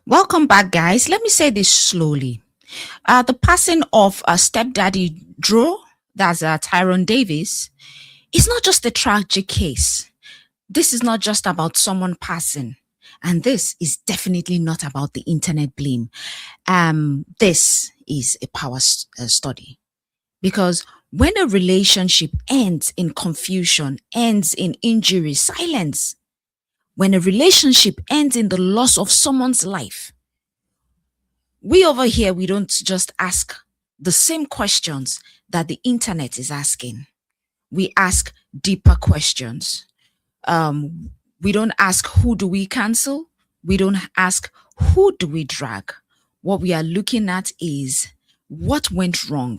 Welcome back, guys. Let me say this slowly. The passing of Stepdaddy Drew, that's Tyrone Davis, is not just a tragic case. This is not just about someone passing. And this is definitely not about the internet blame. This is a power study. Because when a relationship ends in confusion, ends in injury, silence, when a relationship ends in the loss of someone's life, we over here, we don't just ask the same questions that the internet is asking. We ask deeper questions. We don't ask who do we cancel. We don't ask who do we drag. What we are looking at is what went wrong,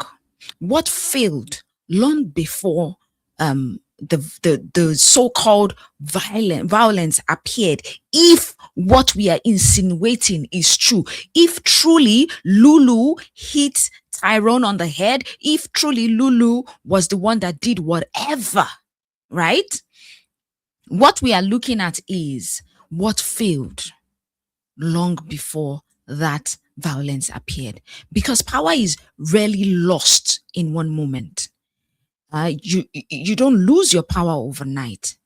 what failed long before the so-called violence appeared. If what we are insinuating is true, if truly Lulu hit Tyrone on the head, if truly Lulu was the one that did whatever, right? What we are looking at is what failed long before that violence appeared, because power is rarely lost in one moment. You don't lose your power overnight.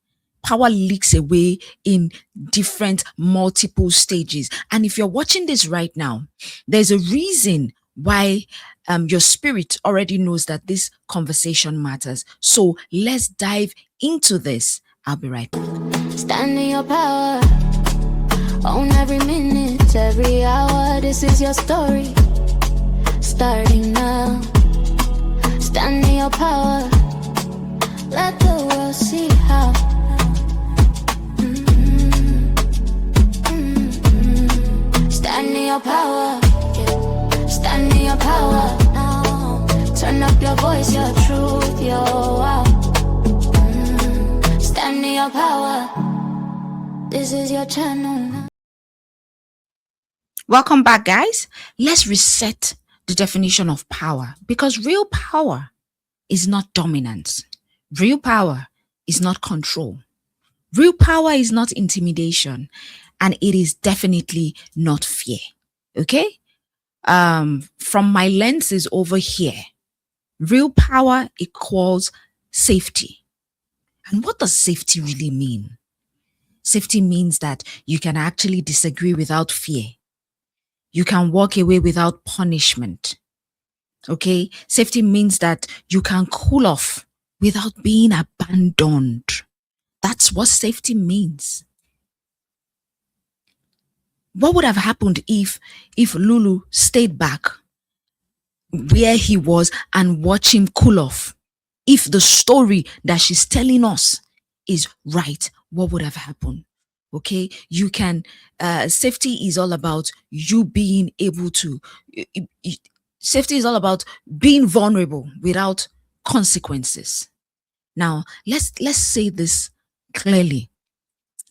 Power leaks away in different multiple stages. And if you're watching this right now, there's a reason why your spirit already knows that this conversation matters. So let's dive into this. I'll be right back. Stand in your power. Own every minute, every hour. This is your story. Starting now. Stand in your power. Let the world see how. Stand in your power. Stand in your power now. Turn up your voice, your truth, your wow. Stand in your power. This is your channel. Welcome back, guys. Let's reset the definition of power, because real power is not dominance. Real power is not control. Real power is not intimidation, and it is definitely not fear. Okay? From my lenses over here, real power equals safety. And what does safety really mean? Safety means that you can actually disagree without fear. You can walk away without punishment. Okay? Safety means that you can cool off without being abandoned. That's what safety means. What would have happened if Lulu stayed back where he was and watched him cool off? If the story that she's telling us is right, what would have happened? Okay, you can, safety is all about you being able to, safety is all about being vulnerable without consequences. Now, let's say this clearly,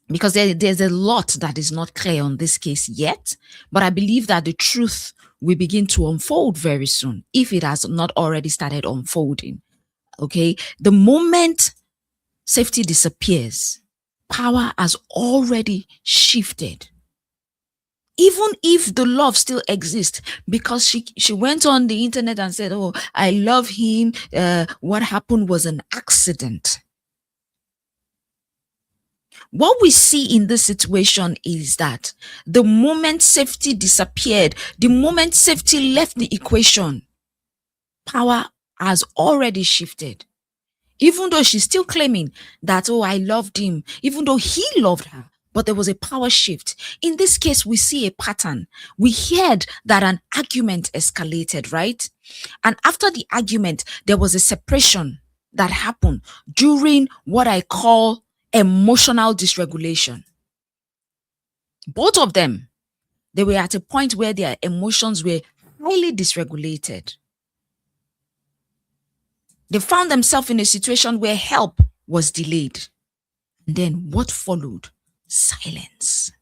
because there's a lot that is not clear on this case yet, but I believe that the truth will begin to unfold very soon, if it has not already started unfolding. Okay, the moment safety disappears, power has already shifted. Even if the love still exists, because she went on the internet and said, oh, I love him, what happened was an accident. What we see in this situation is that the moment safety disappeared, the moment safety left the equation, power has already shifted. Even though she's still claiming that, oh, I loved him, even though he loved her, but there was a power shift. In this case, we see a pattern. We heard that an argument escalated, right? And after the argument, there was a separation that happened during what I call emotional dysregulation. Both of them, they were at a point where their emotions were highly dysregulated. They found themselves in a situation where help was delayed. And then what followed? Silence.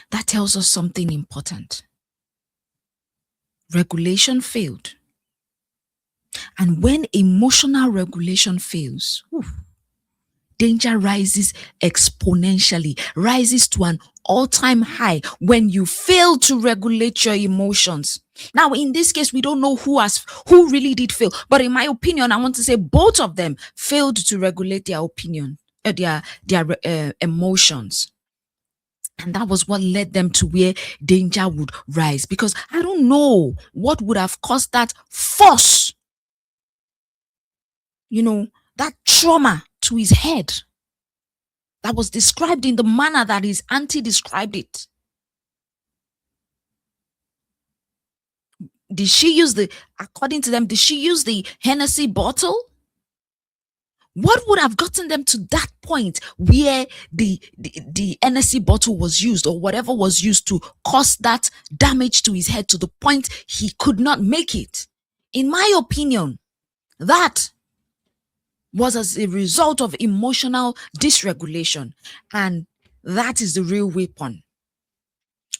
That tells us something important. Regulation failed. And when emotional regulation fails, danger rises exponentially, rises to an all-time high when you fail to regulate your emotions. Now, in this case, we don't know who really did fail, but in my opinion, I want to say both of them failed to regulate their opinion, their emotions. And that was what led them to where danger would rise, because I don't know what would have caused that force, that trauma to his head that was described in the manner that his auntie described it. According to them, did she use the Hennessy bottle? What would have gotten them to that point where the Hennessy bottle was used, or whatever was used to cause that damage to his head to the point he could not make it? In my opinion, that was as a result of emotional dysregulation, and that is the real weapon.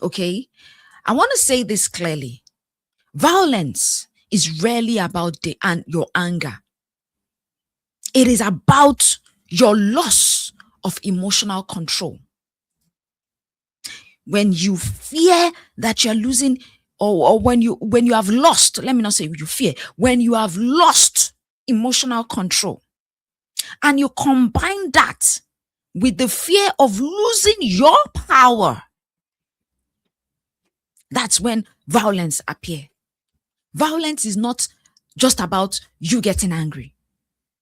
Okay? I want to say this clearly. Violence is rarely about your anger. It is about your loss of emotional control. When you fear that you're losing, or when you have lost, let me not say you fear, when you have lost emotional control, and you combine that with the fear of losing your power, that's when violence appears. Violence is not just about you getting angry.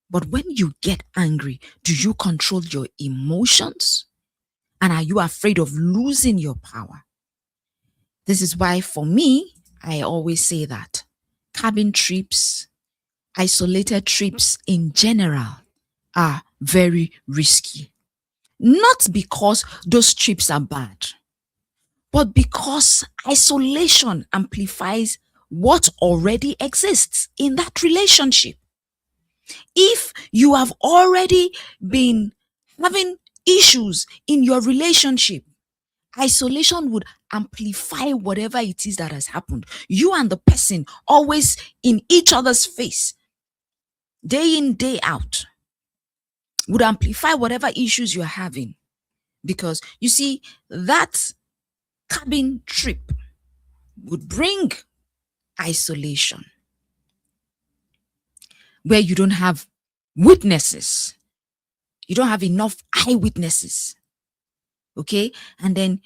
But when you get angry, do you control your emotions? And are you afraid of losing your power? This is why, for me, I always say that cabin trips, isolated trips in general, are very risky. Not because those trips are bad, but because isolation amplifies what already exists in that relationship. If you have already been having issues in your relationship, isolation would amplify whatever it is that has happened. You and the person always in each other's face, day in, day out, would amplify whatever issues you're having. Because you see, that cabin trip would bring isolation, where you don't have witnesses. You don't have enough eyewitnesses. Okay? And then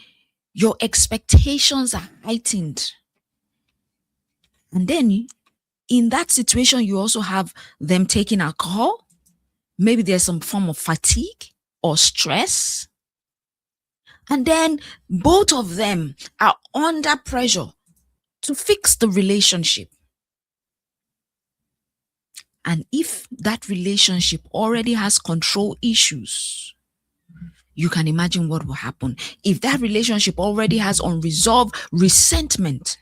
your expectations are heightened. And then in that situation, you also have them taking alcohol. Maybe there's some form of fatigue or stress. And then both of them are under pressure to fix the relationship. And if that relationship already has control issues, you can imagine what will happen. If that relationship already has unresolved resentment,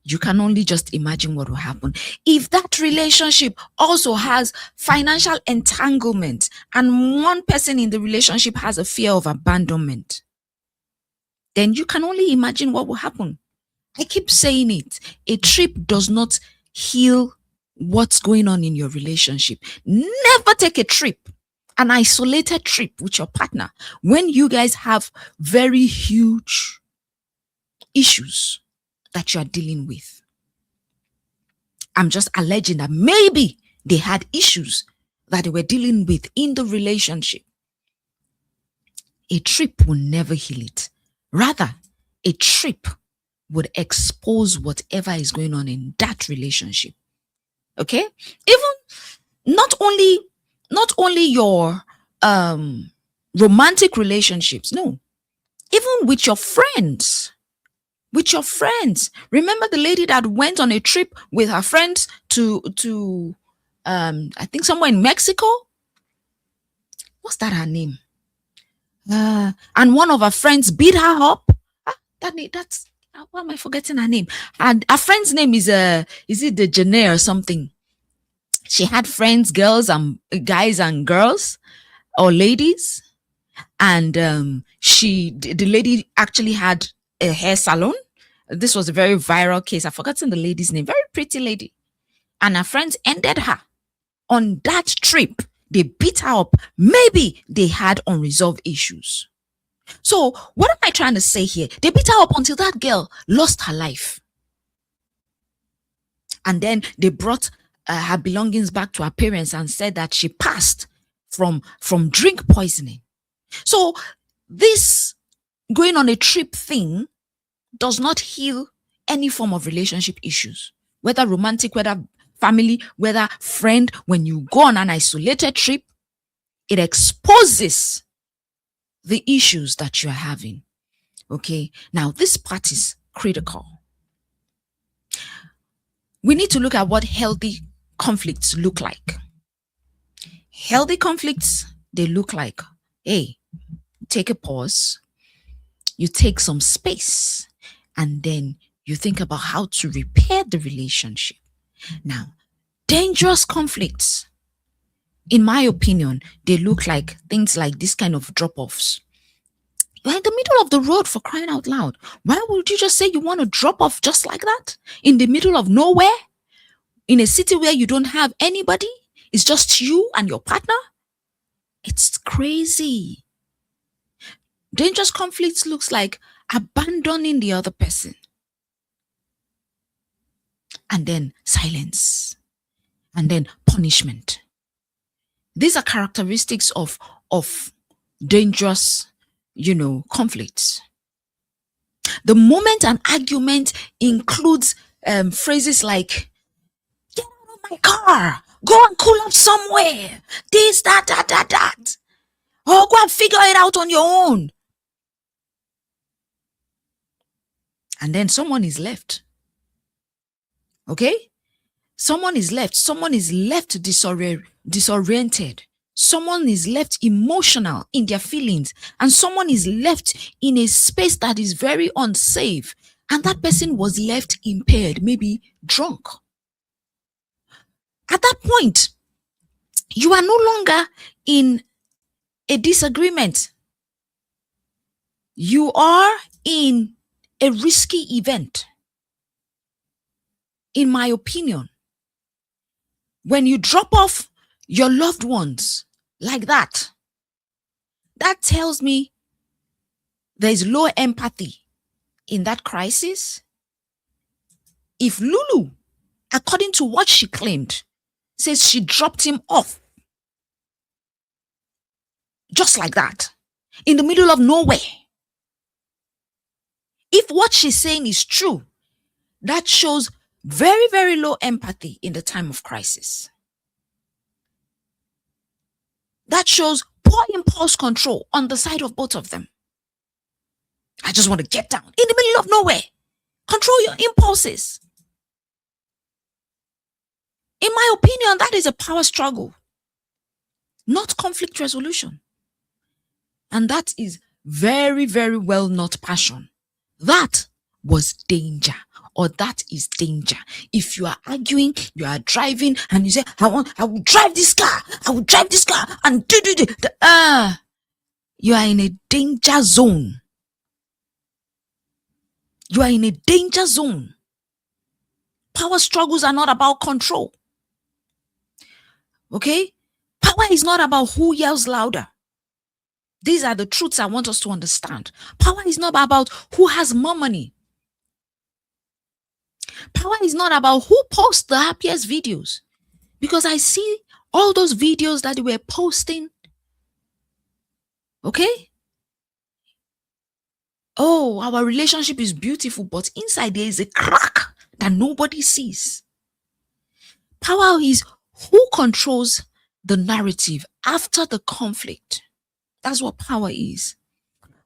you can only just imagine what will happen. If that relationship also has financial entanglement, and one person in the relationship has a fear of abandonment, then you can only imagine what will happen. I keep saying it. A trip does not heal what's going on in your relationship. Never take a trip, an isolated trip with your partner, when you guys have very huge issues that you are dealing with. I'm just alleging that maybe they had issues that they were dealing with in the relationship. A trip will never heal it. Rather, a trip would expose whatever is going on in that relationship. Okay? Even not only your romantic relationships, no. Even with your friends. With your friends. Remember the lady that went on a trip with her friends to I think somewhere in Mexico? What's that her name? And one of her friends beat her up. That's why am I forgetting her name? And her friend's name is it Dejanay or something? She had friends, girls and guys and girls or ladies. And the lady actually had a hair salon. This was a very viral case. I've forgotten the lady's name. Very pretty lady. And her friends ended her on that trip. They beat her up. Maybe they had unresolved issues. So what am I trying to say here? They beat her up until that girl lost her life. And then they brought her belongings back to her parents and said that she passed from drink poisoning. So this going on a trip thing does not heal any form of relationship issues, whether romantic, whether family, whether friend. When you go on an isolated trip, it exposes the issues that you are having. Okay, now this part is critical. We need to look at what healthy conflicts look like. Healthy conflicts, they look like, hey, take a pause, you take some space, and then you think about how to repair the relationship. Now, dangerous conflicts, in my opinion, they look like things like this kind of drop-offs. You're in the middle of the road, for crying out loud. Why would you just say you want to drop off just like that? In the middle of nowhere? In a city where you don't have anybody? It's just you and your partner? It's crazy. Dangerous conflicts looks like abandoning the other person. And then silence. And then punishment. These are characteristics of dangerous, conflicts. The moment an argument includes phrases like, get out of my car, go and cool off somewhere, this, that, or go and figure it out on your own. And then someone is left. Okay? Someone is left disoriented. Someone is left emotional in their feelings, and someone is left in a space that is very unsafe, and that person was left impaired, maybe drunk. At that point, you are no longer in a disagreement. You are in a risky event. In my opinion, when you drop off your loved ones like that, that tells me there's low empathy in that crisis. If Lulu, according to what she claimed, says she dropped him off just like that, in the middle of nowhere, if what she's saying is true, that shows very, very low empathy in the time of crisis. That shows poor impulse control on the side of both of them. I just want to get down in the middle of nowhere. Control your impulses. In my opinion, that is a power struggle, not conflict resolution. And that is very, very well not passion. That was danger, or that is danger. If you are arguing, you are driving, and you say, I will drive this car, and you are in a danger zone. You are in a danger zone. Power struggles are not about control. Okay? Power is not about who yells louder. These are the truths I want us to understand. Power is not about who has more money. Power is not about who posts the happiest videos. Because I see all those videos that they were posting. Okay? Oh, our relationship is beautiful, but inside there is a crack that nobody sees. Power is who controls the narrative after the conflict. That's what power is.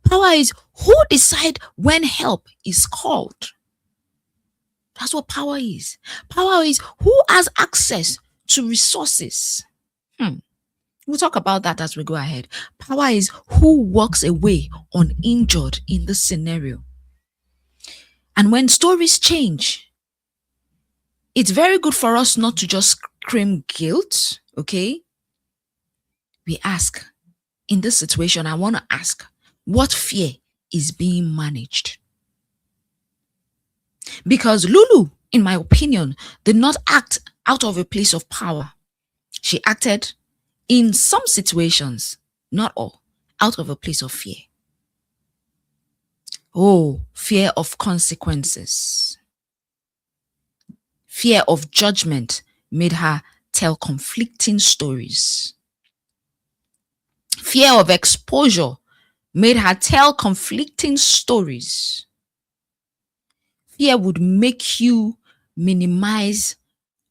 Power is who decide when help is called. That's what power is. Power is who has access to resources. We'll talk about that as we go ahead. Power is who walks away uninjured in this scenario. And when stories change, it's very good for us not to just scream guilt, okay? We ask, in this situation, I want to ask, what fear is being managed? Because Lulu, in my opinion, did not act out of a place of power. She acted In some situations, not all, out of a place of fear. Oh, fear of consequences. Fear of judgment made her tell conflicting stories. Fear of exposure made her tell conflicting stories. Fear would make you minimize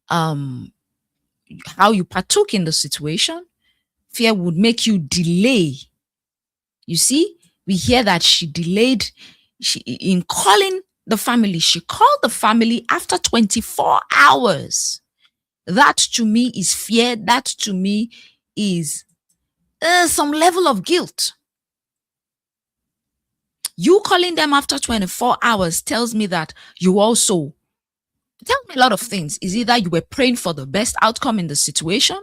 how you partook in the situation. Fear would make you delay. You see, we hear that she delayed in calling the family. She called the family after 24 hours. That to me is fear. That to me is some level of guilt. You calling them after 24 hours tells me that you also tell me a lot of things. Is either you were praying for the best outcome in the situation,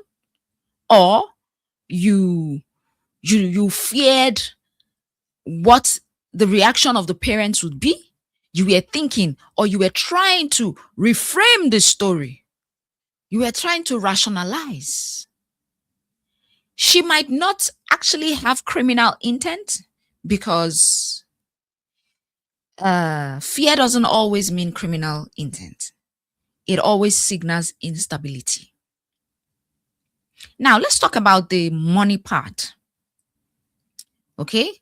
or you feared what the reaction of the parents would be. You were thinking, or you were trying to reframe the story. You were trying to rationalize. She might not actually have criminal intent, because fear doesn't always mean criminal intent. It always signals instability. Now, let's talk about the money part. Okay?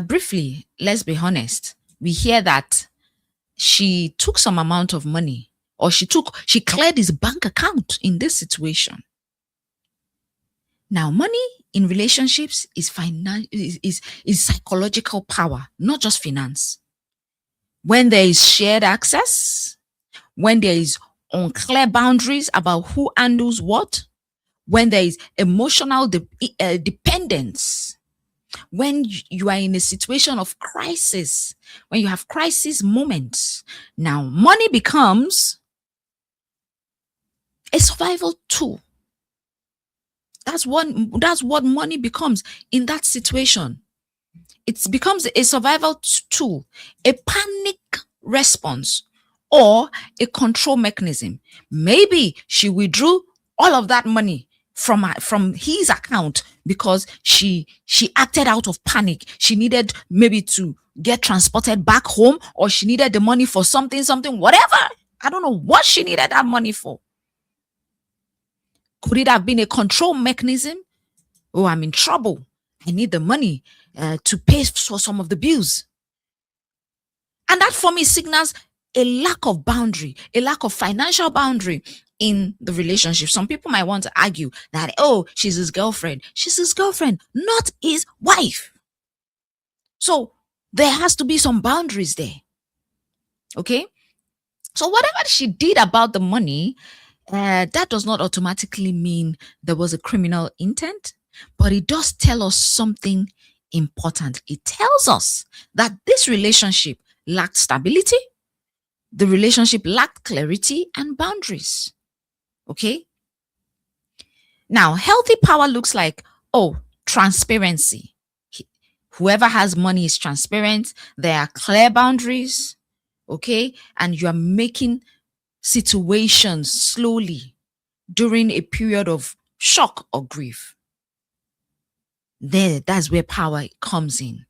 Briefly, let's be honest. We hear that she took some amount of money, or she cleared his bank account in this situation. Now, money in relationships is psychological power, not just finance. When there is shared access, when there is unclear boundaries about who handles what, when there is emotional dependence, when you are in a situation of crisis, when you have crisis moments, now money becomes a survival tool. That's what money becomes in that situation. It becomes a survival tool, a panic response, or a control mechanism. Maybe she withdrew all of that money from his account because she acted out of panic. She needed maybe to get transported back home, or she needed the money for something, whatever. I don't know what she needed that money for. Could it have been a control mechanism? Oh, I'm in trouble. I need the money to pay for some of the bills. And that for me signals a lack of boundary, a lack of financial boundary in the relationship. Some people might want to argue that, oh, she's his girlfriend. She's his girlfriend, not his wife. So there has to be some boundaries there. Okay? So whatever she did about the money, that does not automatically mean there was a criminal intent, but it does tell us something important. It tells us that this relationship lacked stability, the relationship lacked clarity and boundaries. Okay? Now, healthy power looks like, transparency. Whoever has money is transparent. There are clear boundaries. Okay? And you are making situations slowly during a period of shock or grief. That's where power comes in.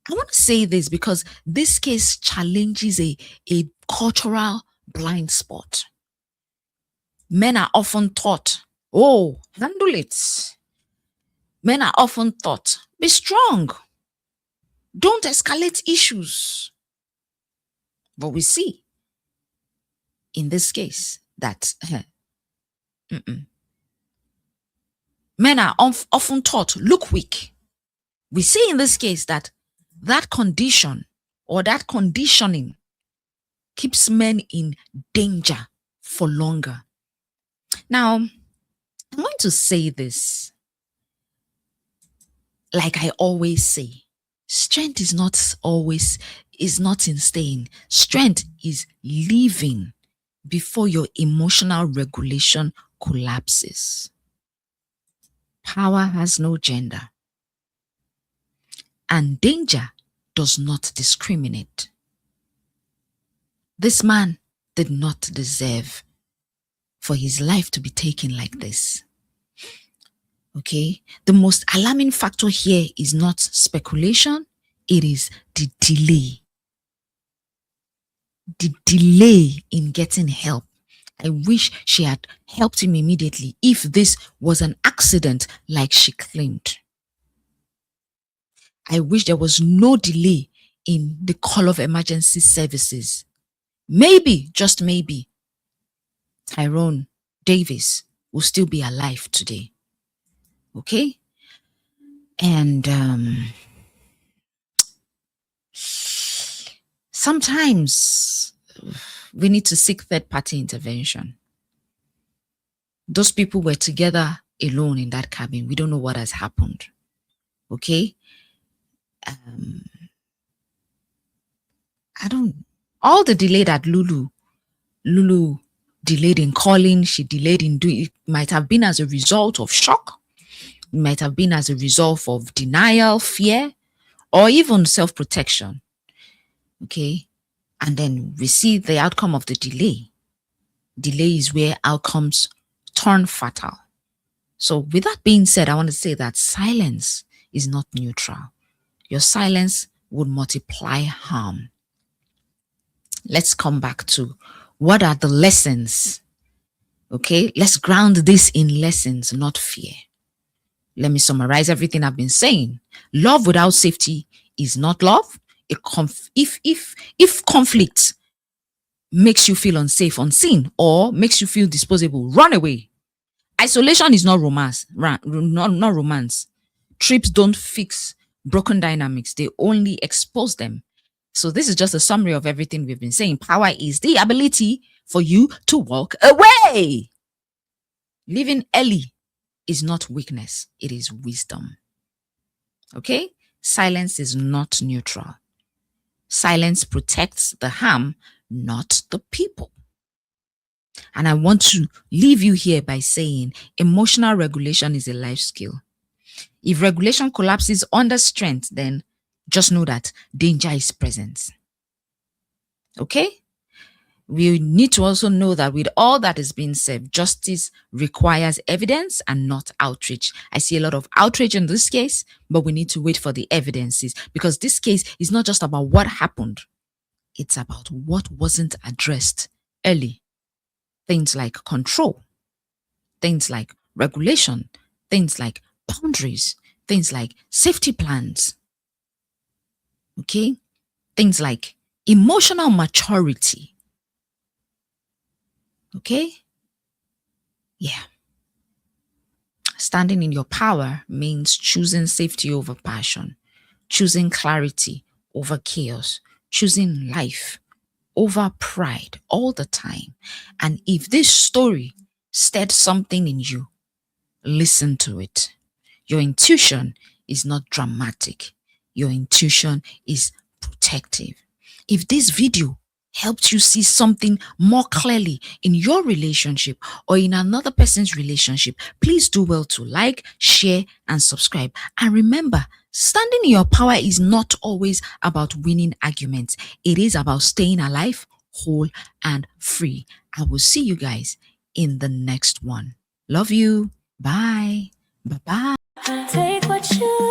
I want to say this because this case challenges a cultural blind spot. Men are often taught, handle it. Men are often taught, be strong. Don't escalate issues. But we see in this case that men are often taught, look weak. We see in this case that condition or that conditioning keeps men in danger for longer. Now, I'm going to say this. Like I always say, strength is not in staying. Strength is living before your emotional regulation collapses. Power has no gender. And danger does not discriminate. This man did not deserve for his life to be taken like this. Okay. The most alarming factor here is not speculation, it is the delay. The delay in getting help. I wish she had helped him immediately if this was an accident like she claimed. I wish there was no delay in the call of emergency services. Maybe, just maybe, Tyrone Davis will still be alive today. Okay? And sometimes we need to seek third-party intervention. Those people were together alone in that cabin. We don't know what has happened. Okay? All the delay that Lulu delayed in calling, she delayed in doing it, might have been as a result of shock. It might have been as a result of denial, fear, or even self-protection. Okay? And then we see the outcome of the delay. Delay is where outcomes turn fatal. So with that being said, I want to say that silence is not neutral. Your silence would multiply harm. Let's come back to what are the lessons? Okay, let's ground this in lessons, not fear. Let me summarize everything I've been saying. Love without safety is not love. If conflict makes you feel unsafe, unseen, or makes you feel disposable, run away. Isolation is not romance. Not romance. Trips don't fix broken dynamics. They only expose them. So this is just a summary of everything we've been saying. Power is the ability for you to walk away. Leaving early is not weakness. It is wisdom. Okay? Silence is not neutral. Silence protects the harm, not the people. And I want to leave you here by saying emotional regulation is a life skill. If regulation collapses under strength, then just know that danger is present. Okay? We need to also know that with all that is being said, justice requires evidence and not outrage. I see a lot of outrage in this case, but we need to wait for the evidences because this case is not just about what happened. It's about what wasn't addressed early. Things like control, things like regulation, things like boundaries, things like safety plans. Okay? Things like emotional maturity. Okay? Yeah. Standing in your power means choosing safety over passion, choosing clarity over chaos, choosing life over pride all the time. And if this story stirred something in you, listen to it. Your intuition is not dramatic. Your intuition is protective. If this video helped you see something more clearly in your relationship or in another person's relationship, please do well to like, share, and subscribe. And remember, standing in your power is not always about winning arguments. It is about staying alive, whole, and free. I will see you guys in the next one. Love you. Bye. Bye-bye. Take what you